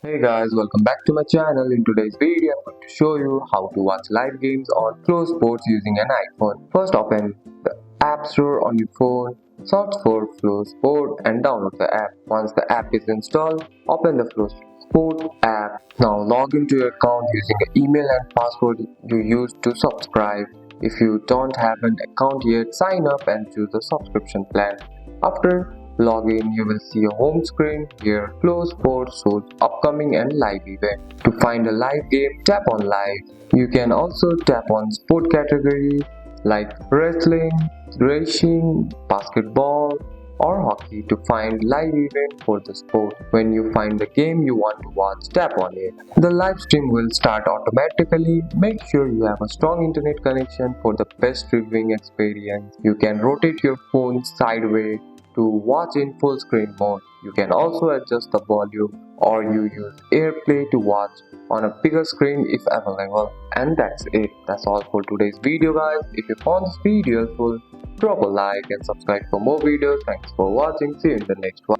Hey guys, welcome back to my channel. In today's video, I'm going to show you how to watch live games on FloSports using an iPhone. First, open the App Store on your phone, search for FloSport and download the app. Once the app is installed, open the FloSport app. Now log into your account using the email and password you used to subscribe. If you don't have an account yet, sign up and choose the subscription plan. After login, you will see a home screen. Here, FloSports shows upcoming and live event. To find a live game, tap on live. You can also tap on sport category like wrestling, racing, basketball, or hockey to find live event for the sport. When you find the game you want to watch, tap on it. The live stream will start automatically. Make sure you have a strong internet connection for the best viewing experience. You can rotate your phone sideways to watch in full screen mode. You can also adjust the volume or you use AirPlay to watch on a bigger screen if available. And that's it. That's all for today's video guys. If you found this video useful, drop a like and subscribe for more videos. Thanks for watching. See you in the next one.